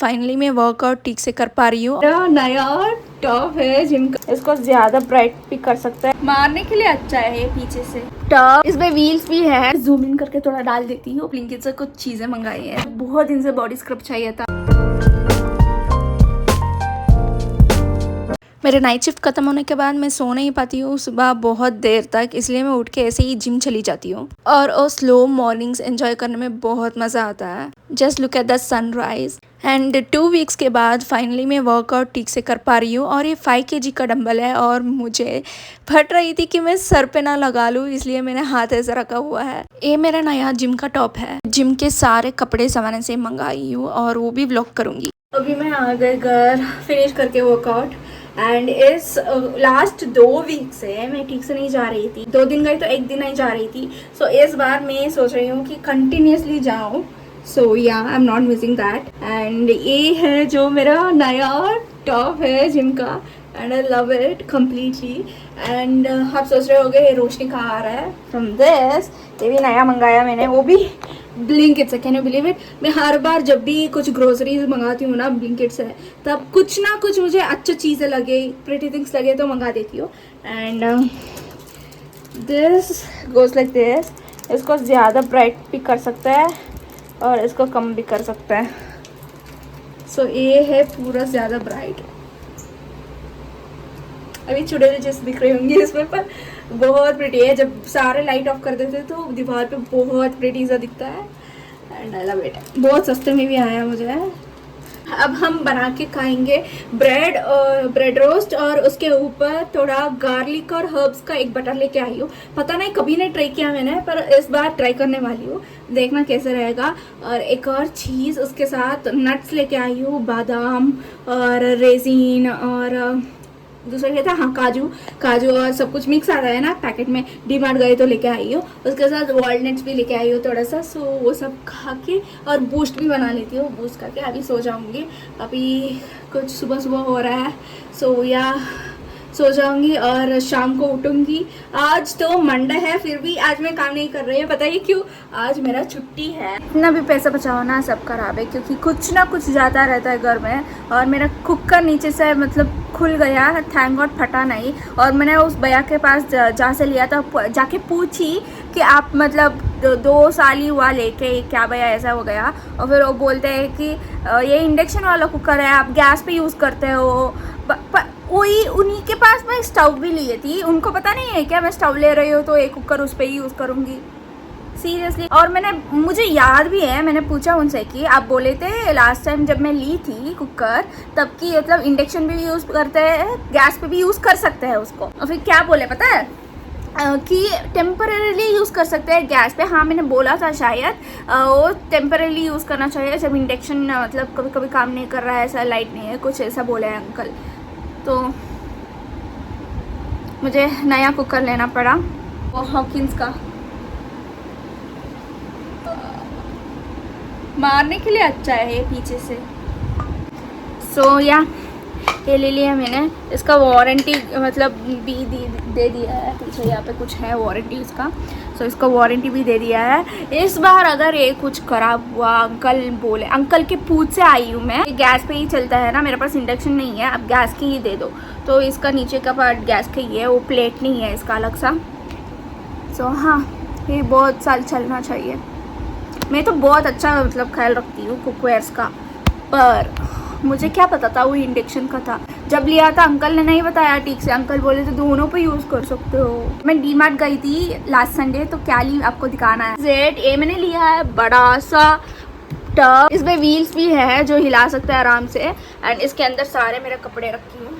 Finally मैं workout ठीक से कर पा रही हूँ। मेरा नया टॉप है जिम का, इसको ज्यादा ब्राइट भी कर सकता है, मारने के लिए अच्छा है ये पीछे से टॉप। इसमें व्हील्स भी है, जूम इन करके थोड़ा डाल देती हूँ। ब्लिंकिट से कुछ चीजें मंगाई है, बहुत दिन से बॉडी स्क्रब चाहिए था। मेरे नाइट शिफ्ट खत्म होने के बाद मैं सो नहीं पाती हूँ सुबह बहुत देर तक, इसलिए मैं उठ के ऐसे ही जिम चली जाती हूँ और स्लो मॉर्निंग्स एंजॉय करने में बहुत मज़ा आता है। Just look at the sunrise. And 2 weeks के बाद फाइनली मैं वर्कआउट ठीक से कर पा रही हूँ और ये 5 kg का डंबल है और मुझे फट रही थी कि मैं सर पे ना लगा लूँ, इसलिए मैंने हाथ ऐसे रखा हुआ है। ये मेरा नया जिम का टॉप है। जिम के सारे कपड़े सामान से मंगाई हूँ और वो भी व्लॉग करूँगी। अभी मैं आ गई घर फिनिश करके वर्कआउट। एंड इस लास्ट 2 वीक से मैं ठीक से नहीं जा रही थी, 2 दिन गई तो 1 दिन नहीं जा रही थी। सो इस बार मैं सोच रही हूँ कि कंटिन्यूसली जाऊँ। सो या आई am not missing that. And ये है जो मेरा नया टॉप है जिम का and I love it completely. And आप सोच रहे होगे ये रोशनी कहाँ आ रहा है फ्रॉम दिस। ये भी नया मंगाया मैंने, वो भी ब्लिंकिट से। Can you believe it? मैं हर बार जब भी कुछ ग्रोसरीज मंगाती हूँ ना ब्लिंकिट से, तब कुछ ना कुछ मुझे अच्छी चीज़ें लगे, प्रिटी थिंग्स लगे तो मंगा देती हूँ। And this goes like this. इसको ज़्यादा ब्राइट भी कर सकता है और इसको कम भी कर सकता है। सो ये है पूरा ज़्यादा ब्राइट। अभी चुड़ैल जैसे दिख रही होंगी इसमें, पर बहुत प्रिटी है। जब सारे लाइट ऑफ कर देते तो दीवार पे बहुत प्रिटी सा दिखता है एंड आई लव इट। बहुत सस्ते में भी आया मुझे। अब हम बना के खाएंगे ब्रेड रोस्ट और उसके ऊपर थोड़ा गार्लिक और हर्ब्स का एक बटर लेके आई हूँ। पता नहीं कभी नहीं ट्राई किया मैंने, पर इस बार ट्राई करने वाली हूँ, देखना कैसे रहेगा। और एक और चीज़ उसके साथ नट्स लेके आई हूँ, बादाम और रेजिन और दूसरा क्या था, हाँ काजू और सब कुछ मिक्स आता है ना पैकेट में, डीमार्ट गए तो लेके आई हूँ। उसके साथ वॉलनट्स भी लेके आई हूँ थोड़ा सा। सो वो सब खा के और बूस्ट भी बना लेती हूँ। बूस्ट खा के अभी सो जाऊँगी। अभी कुछ सुबह हो रहा है, सो या सो जाऊंगी और शाम को उठूंगी। आज तो मंडे है, फिर भी आज मैं काम नहीं कर रही हूँ। बताइए क्यों? आज मेरा छुट्टी है। इतना भी पैसा बचाओ ना, सब खराब है, क्योंकि कुछ ना कुछ जाता रहता है घर में। और मेरा कुकर नीचे से मतलब खुल गया, थैंक गॉड फटा नहीं। और मैंने उस भैया के पास जहाँ से लिया था जाके पूछी कि आप मतलब 2 साल ही हुआ लेके, क्या भैया ऐसा हो गया? और फिर वो बोलते हैं कि ये इंडक्शन वाला कुकर है, आप गैस पे यूज़ करते हो। वही उन्हीं के पास मैं स्टव भी लिए थी, उनको पता नहीं है क्या मैं स्टव ले रही हूँ तो एक कुकर उस पर ही यूज़ करूँगी सीरियसली। और मुझे याद भी है, मैंने पूछा उनसे कि आप बोले थे लास्ट टाइम जब मैं ली थी कुकर, तब की मतलब इंडक्शन भी यूज़ करते हैं, गैस पे भी यूज़ कर सकते हैं उसको। और फिर क्या बोले पता है कि टेम्परेरीली यूज़ कर सकते हैं गैस पे। हाँ मैंने बोला था शायद वो टेम्परेरीली यूज़ करना चाहिए जब इंडक्शन मतलब कभी कभी काम नहीं कर रहा है, ऐसा लाइट नहीं है, कुछ ऐसा बोले हैं अंकल। तो मुझे नया कुकर लेना पड़ा, वो हॉकिंस का, मारने के लिए अच्छा है ये पीछे से। सो या ये ले लिया मैंने। इसका वारंटी मतलब भी दे दिया है, पीछे यहाँ पे कुछ है वारंटी इसका। सो इसका वारंटी भी दे दिया है। इस बार अगर ये कुछ ख़राब हुआ, अंकल के पूछ से आई हूँ मैं, गैस पे ही चलता है ना, मेरे पास इंडक्शन नहीं है, अब गैस की ही दे दो। तो इसका नीचे का पार्ट गैस का ही है, वो प्लेट नहीं है इसका अलग सा। सो हाँ ये बहुत साल चलना चाहिए। मैं तो बहुत अच्छा मतलब ख्याल रखती हूँ कुकवेयर्स का, पर मुझे क्या पता था वो इंडक्शन का था। जब लिया था अंकल ने नहीं बताया ठीक से, अंकल बोले थे दोनों पे यूज़ कर सकते हो। मैं डीमार्ट गई थी लास्ट संडे, तो क्या ली आपको दिखाना है। जेड ए मैंने लिया है बड़ा सा टब, इसमें व्हील्स भी है जो हिला सकता है आराम से। एंड इसके अंदर सारे मेरे कपड़े रखी हूँ,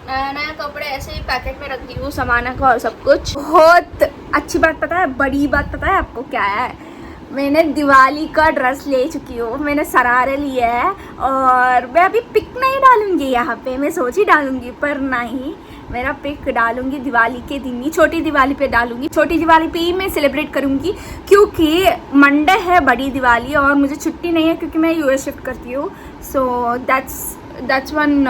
नया कपड़े ऐसे ही पैकेट में रखती हूँ, सामान का और सब कुछ। बहुत अच्छी बात पता है, बड़ी बात पता है आपको क्या है? मैंने दिवाली का ड्रेस ले चुकी हूँ, मैंने शरारे लिए है। और मैं अभी पिक नहीं डालूंगी यहाँ पे, मैं सोच ही डालूंगी, पर नहीं, मेरा पिक डालूंगी दिवाली के दिन ही, छोटी दिवाली पे डालूंगी। छोटी दिवाली पे ही मैं सेलिब्रेट करूँगी, क्योंकि मंडे है बड़ी दिवाली और मुझे छुट्टी नहीं है क्योंकि मैं यूएस शिफ्ट करती हूँ। So that's one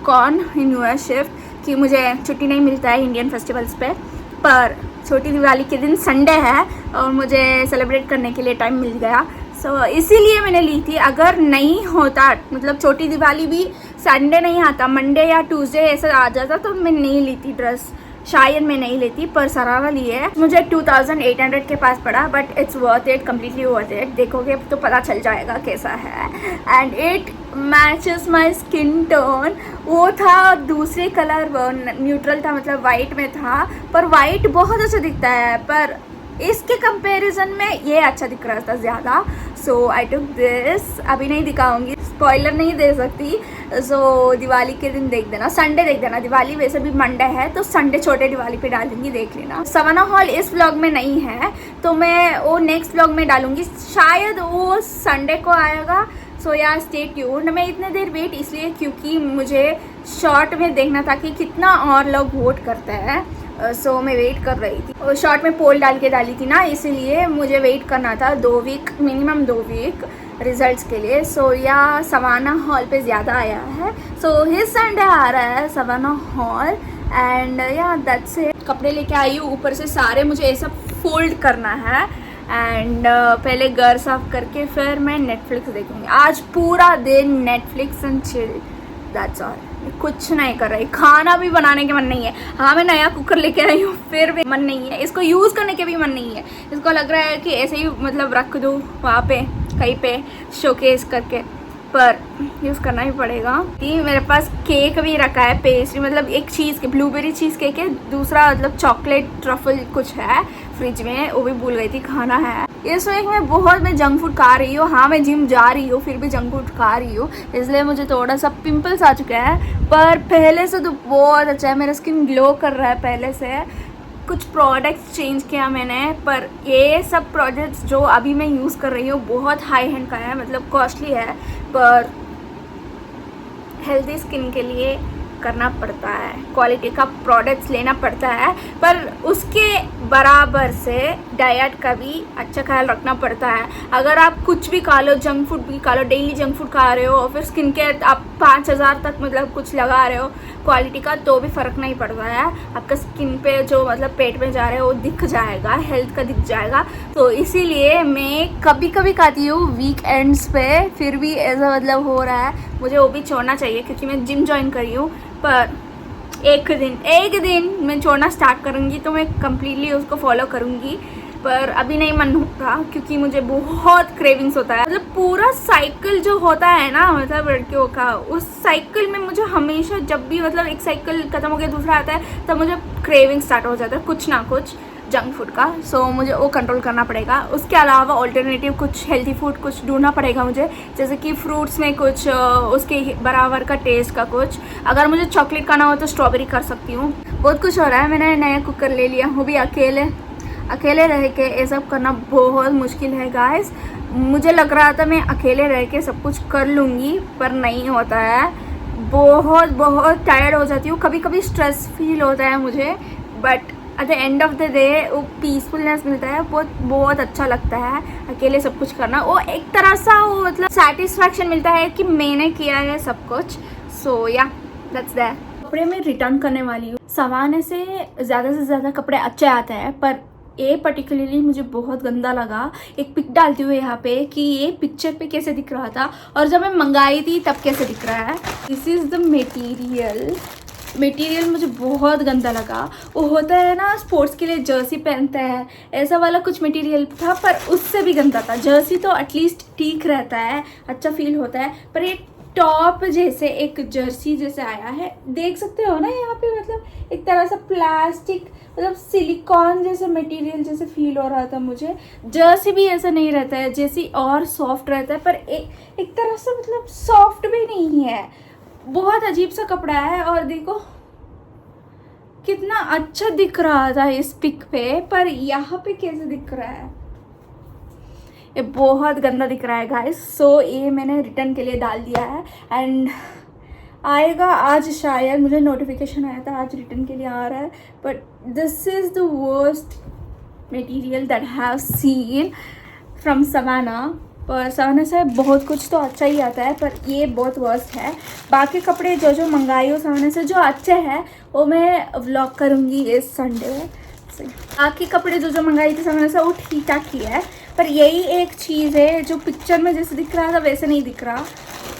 con in US shift कि मुझे छुट्टी नहीं मिलता है इंडियन फेस्टिवल्स पे। पर छोटी दिवाली के दिन संडे है और मुझे सेलिब्रेट करने के लिए टाइम मिल गया। सो इसीलिए मैंने ली थी। अगर नहीं होता, मतलब छोटी दिवाली भी संडे नहीं आता, मंडे या ट्यूसडे ऐसा आ जाता, तो मैं नहीं ली थी ड्रेस, शायद मैं नहीं लेती। पर सरारा ली है, मुझे 2800 के पास पड़ा, but it's worth it, completely worth it. देखोगे तो पता चल जाएगा कैसा है। And it matches my skin tone. वो था दूसरे कलर, न्यूट्रल था, मतलब वाइट में था, पर वाइट बहुत अच्छा दिखता है, पर इसके कंपैरिजन में ये अच्छा दिख रहा था ज़्यादा। सो आई टुक दिस। अभी नहीं दिखाऊंगी, स्पॉइलर नहीं दे सकती। सो दिवाली के दिन देख देना, संडे देख देना। दिवाली वैसे भी मंडे है, तो संडे छोटे दिवाली पे डालूंगी, देख लेना। सवाना हॉल इस व्लॉग में नहीं है, तो मैं वो नेक्स्ट व्लॉग में डालूंगी, शायद वो संडे को आएगा। सो या स्टे ट्यून्ड। मैं इतने देर वेट इसलिए क्योंकि मुझे शॉर्ट में देखना था कि कितना और लोग वोट करते हैं। सो मैं वेट कर रही थी, और शॉर्ट में पोल डाल के डाली थी ना, इसीलिए मुझे वेट करना था 2 वीक, मिनिमम 2 वीक रिजल्ट्स के लिए। सो या सवाना हॉल पे ज़्यादा आया है। सो हिस संडे आ रहा है सवाना हॉल। एंड या दैट्स इट। कपड़े लेके आई हूँ, ऊपर से सारे मुझे ये सब फोल्ड करना है। एंड पहले घर साफ करके फिर मैं नेटफ्लिक्स देखूँगी। आज पूरा दिन Netflix and chill, that's all. कुछ नहीं कर रही, खाना भी बनाने के मन नहीं है। हाँ मैं नया कुकर लेके आई हूँ, फिर भी मन नहीं है, इसको यूज़ करने के भी मन नहीं है। इसको लग रहा है कि ऐसे ही मतलब रख दूँ वहाँ पे कहीं पे शोकेस करके, पर यूज़ करना ही पड़ेगा। ये मेरे पास केक भी रखा है, पेस्ट्री, मतलब एक चीज़ के ब्लूबेरी चीज़ केक है, दूसरा मतलब चॉकलेट ट्रफल कुछ है फ्रिज में, वो भी भूल गई थी, खाना है। इस वीक मैं जंक फूड खा रही हूँ। हाँ मैं जिम जा रही हूँ, फिर भी जंक फूड खा रही हूँ, इसलिए मुझे थोड़ा सा पिंपल्स आ चुका है, पर पहले से तो बहुत अच्छा है। मेरा स्किन ग्लो कर रहा है पहले से। कुछ प्रोडक्ट्स चेंज किया मैंने, पर ये सब प्रोडक्ट्स जो अभी मैं यूज़ कर रही हूँ बहुत हाई एंड का है, मतलब कॉस्टली है, पर हेल्दी स्किन के लिए करना पड़ता है, क्वालिटी का प्रोडक्ट्स लेना पड़ता है, पर उसके बराबर से डाइट का भी अच्छा ख्याल रखना पड़ता है। अगर आप कुछ भी खा लो, जंक फूड भी खा लो, डेली जंक फूड खा रहे हो, और फिर स्किन केयर आप 5000 तक मतलब कुछ लगा रहे हो क्वालिटी का, तो भी फ़र्क नहीं पड़ता है। आपका स्किन पे जो मतलब पेट में जा रहा है वो दिख जाएगा, हेल्थ का दिख जाएगा। तो इसीलिए मैं कभी कभी खाती हूँ वीकेंड्स पे, फिर भी ऐसा मतलब हो रहा है, मुझे वो भी छोड़ना चाहिए क्योंकि मैं जिम ज्वाइन करी हूँ। पर एक दिन मैं छोड़ना स्टार्ट करूँगी तो मैं कम्प्लीटली उसको फॉलो करूँगी, पर अभी नहीं मन होता क्योंकि मुझे बहुत क्रेविंग्स होता है। मतलब पूरा साइकिल जो होता है ना, मतलब लड़कियों का, उस साइकिल में मुझे हमेशा जब भी मतलब एक साइकिल खत्म हो गया दूसरा आता है, तब मुझे क्रेविंग स्टार्ट हो जाता है कुछ ना कुछ जंक फूड का। सो मुझे वो कंट्रोल करना पड़ेगा। उसके अलावा ऑल्टरनेटिव कुछ हेल्दी फूड कुछ ढूंढना पड़ेगा मुझे, जैसे कि फ्रूट्स में कुछ उसके बराबर का टेस्ट का कुछ। अगर मुझे चॉकलेट खाना हो तो स्ट्रॉबेरी कर सकती हूँ। बहुत कुछ हो रहा है। मैंने नया कुकर ले लिया, वो भी अकेले रह के ये सब करना बहुत मुश्किल है गाइस। मुझे लग रहा था मैं अकेले रह के सब कुछ कर लूँगी, पर नहीं होता है। बहुत टायर्ड हो जाती हूँ, कभी कभी स्ट्रेस फील होता है मुझे, but at the end of the day वो पीसफुलनेस मिलता है, बहुत अच्छा लगता है अकेले सब कुछ करना। वो एक तरह सा वो मतलब सेटिस्फैक्शन मिलता है कि मैंने किया है सब कुछ। सो या दैट्स दैट। कपड़े में रिटर्न करने वाली हूँ। सवाने से ज़्यादा कपड़े अच्छे आते हैं, पर ये पर्टिकुलरली मुझे बहुत गंदा लगा। एक पिक डालती हुए यहाँ पे कि ये पिक्चर पे कैसे दिख रहा था और जब मैं मंगाई थी तब कैसे दिख रहा है। दिस इज़ द मटेरियल मुझे बहुत गंदा लगा। वो होता है ना स्पोर्ट्स के लिए जर्सी पहनते हैं, ऐसा वाला कुछ मटेरियल था, पर उससे भी गंदा था। जर्सी तो एटलीस्ट ठीक रहता है, अच्छा फील होता है, पर ये टॉप जैसे एक जर्सी जैसे आया है, देख सकते हो ना यहाँ पे, मतलब एक तरह से प्लास्टिक मतलब सिलिकॉन जैसे मटेरियल जैसे फील हो रहा था मुझे। जर्सी भी ऐसा नहीं रहता है, जैसी और सॉफ्ट रहता है, पर एक तरह से मतलब सॉफ्ट भी नहीं है, बहुत अजीब सा कपड़ा है। और देखो कितना अच्छा दिख रहा था इस पिक पे, पर यहाँ पे कैसे दिख रहा है, ये बहुत गंदा दिख रहा है गाइस। सो ये मैंने रिटर्न के लिए डाल दिया है एंड आएगा आज, शायद मुझे नोटिफिकेशन आया था आज रिटर्न के लिए आ रहा है। But this is the worst material that have seen from Savannah. पर सवाना से बहुत कुछ तो अच्छा ही आता है, पर ये बहुत वर्स्ट है। बाकी कपड़े जो मंगाई हो सवाना से जो अच्छे हैं वो मैं व्लॉग करूँगी इस संडे। बाकी कपड़े जो मंगाई थी सवाना से वो ठीक ठाक ही है, पर यही एक चीज़ है जो पिक्चर में जैसे दिख रहा था वैसे नहीं दिख रहा।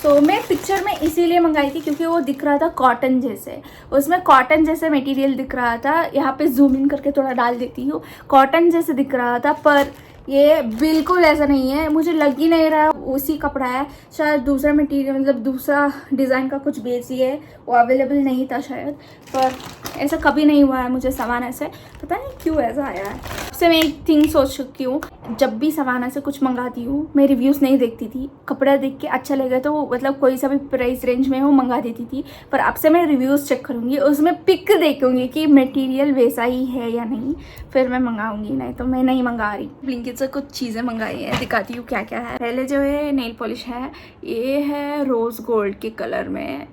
तो मैं पिक्चर में इसीलिए मंगाई थी क्योंकि वो दिख रहा था कॉटन जैसे, उसमें कॉटन जैसे मटेरियल दिख रहा था। यहाँ पे जूम इन करके थोड़ा डाल देती हूँ, कॉटन जैसे दिख रहा था, पर ये बिल्कुल ऐसा नहीं है। मुझे लग ही नहीं रहा उसी कपड़ा है, शायद दूसरा मटेरियल मतलब दूसरा डिज़ाइन का कुछ बेस ही है, वो अवेलेबल नहीं था शायद। पर ऐसा कभी नहीं हुआ है मुझे सामान ऐसे, पता नहीं क्यों ऐसा आया है। उससे मैं एक थिंग सोच चुकी हूँ, जब भी सामान ऐसे कुछ मंगाती हूँ मैं रिव्यूज़ नहीं देखती थी, कपड़ा देख के अच्छा लगे तो मतलब कोई सा भी प्राइस रेंज में हो मंगा देती थी। पर अब से मैं रिव्यूज़ चेक करूँगी, उसमें पिक देखूँगी कि मटेरियल वैसा ही है या नहीं, फिर मैं मंगाऊँगी, नहीं तो मैं नहीं मंगा रही। ब्लिंकिट से कुछ चीज़ें मंगाई हैं, दिखाती हूँ क्या क्या है। पहले जो है नेल पॉलिश है, ये है रोज़ गोल्ड के कलर में,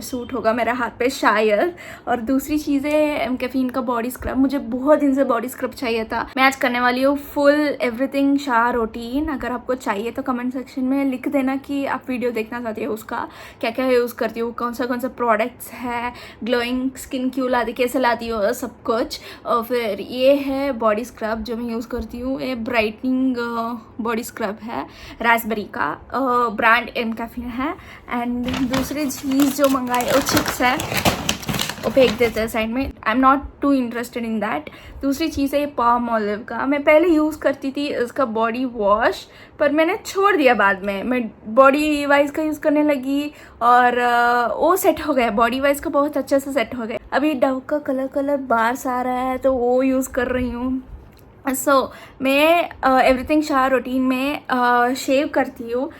सूट होगा मेरा हाथ पे शायद। और दूसरी चीज़ है एमकेफिन का बॉडी स्क्रब, मुझे बहुत दिन से बॉडी स्क्रब चाहिए था। मैं आज करने वाली हूँ फुल एवरीथिंग शावर रूटीन। अगर आपको चाहिए तो कमेंट सेक्शन में लिख देना कि आप वीडियो देखना चाहते हो, उसका क्या क्या यूज़ करती हूँ, कौन सा प्रोडक्ट्स है, ग्लोइंग स्किन क्यों लाती, कैसे लाती हो, सब कुछ। और फिर ये है बॉडी स्क्रब जो मैं यूज़ करती हूँ, ये ब्राइटनिंग बॉडी स्क्रब है, रास्पबेरी का, ब्रांड एमकेफिन है। एंड दूसरी चीज़ जो मंगाई वो चिप्स है, वो फेंक देते हैं साइड में, I am not too interested in that. दूसरी चीज़ है पाम ऑलिव का, मैं पहले यूज़ करती थी इसका बॉडी वॉश, पर मैंने छोड़ दिया बाद में। मैं बॉडी वाइज का यूज़ करने लगी और वो सेट हो गया, बॉडी वाइज का बहुत अच्छे से सेट हो गया। अभी डव का कलर बार्स आ रहा है तो वो यूज़ कर रही हूँ। मैं एवरीथिंग शावर रूटीन में शेव करती हूँ।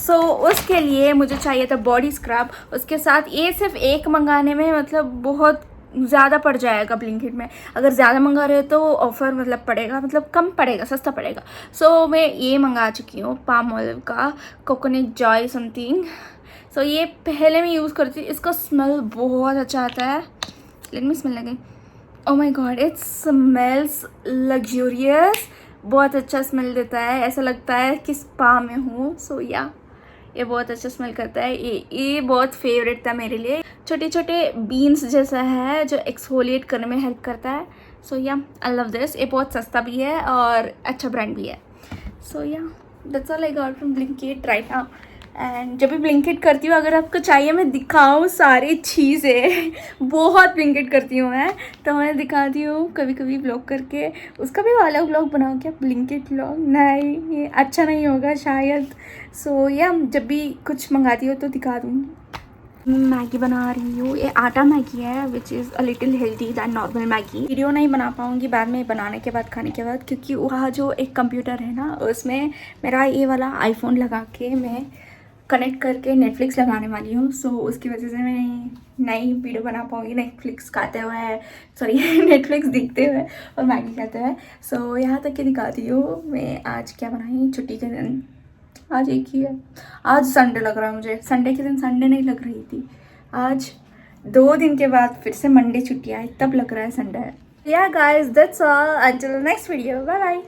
उसके लिए मुझे चाहिए था बॉडी स्क्रब, उसके साथ ये सिर्फ एक मंगाने में मतलब बहुत ज़्यादा पड़ जाएगा ब्लिंकिट में। अगर ज़्यादा मंगा रहे हो तो ऑफ़र मतलब पड़ेगा, मतलब कम पड़ेगा, सस्ता पड़ेगा। मैं ये मंगा चुकी हूँ पाम ऑलिव का कोकोनट जॉय समथिंग। ये पहले मैं यूज़ करती थी, इसका स्मेल बहुत अच्छा आता है। Let me smell again. Oh my god, it smells luxurious, बहुत अच्छा स्मेल देता है, ऐसा लगता है कि स्पा में हूँ। ये बहुत अच्छा स्मेल करता है। ये बहुत फेवरेट था मेरे लिए। छोटे छोटे बीन्स जैसा है जो एक्सफोलिएट करने में हेल्प करता है। I love this. ये बहुत सस्ता भी है और अच्छा ब्रांड भी है। That's all I got from Blinkit right now. And जब भी ब्लिंकिट करती हूँ, अगर आपको चाहिए मैं दिखाऊँ सारी चीज़ें, बहुत ब्लिंकिट करती हूँ मैं, तो मैं दिखाती हूँ कभी कभी व्लॉग करके। उसका भी वाला व्लॉग बनाऊँ क्या, ब्लिंकिट व्लॉग? नहीं, ये अच्छा नहीं होगा शायद। जब भी कुछ मंगाती हूँ तो दिखा दूँगी। मैगी बना रही हूँ, ये आटा मैगी है which is a little healthy than normal Maggi. Video नहीं बना पाऊँगी बाद में, बनाने के बाद, खाने के बाद, क्योंकि वहाँ जो एक कंप्यूटर है ना, उसमें मेरा ये वाला आईफोन लगा के मैं कनेक्ट करके नेटफ्लिक्स लगाने वाली हूँ। उसकी वजह से मैं नई वीडियो बना पाऊँगी नेटफ्लिक्स खाते हुए, नेटफ्लिक्स देखते हुए और मैगी खाते हुए। यहाँ तक के दिखाती हूँ मैं आज क्या बनाई छुट्टी के दिन। आज एक ही है, आज संडे लग रहा है मुझे। संडे के दिन संडे नहीं लग रही थी, आज 2 दिन के बाद फिर से मंडे छुट्टी आई तब लग रहा है संडे है। Guys, that's all, until next video, bye bye.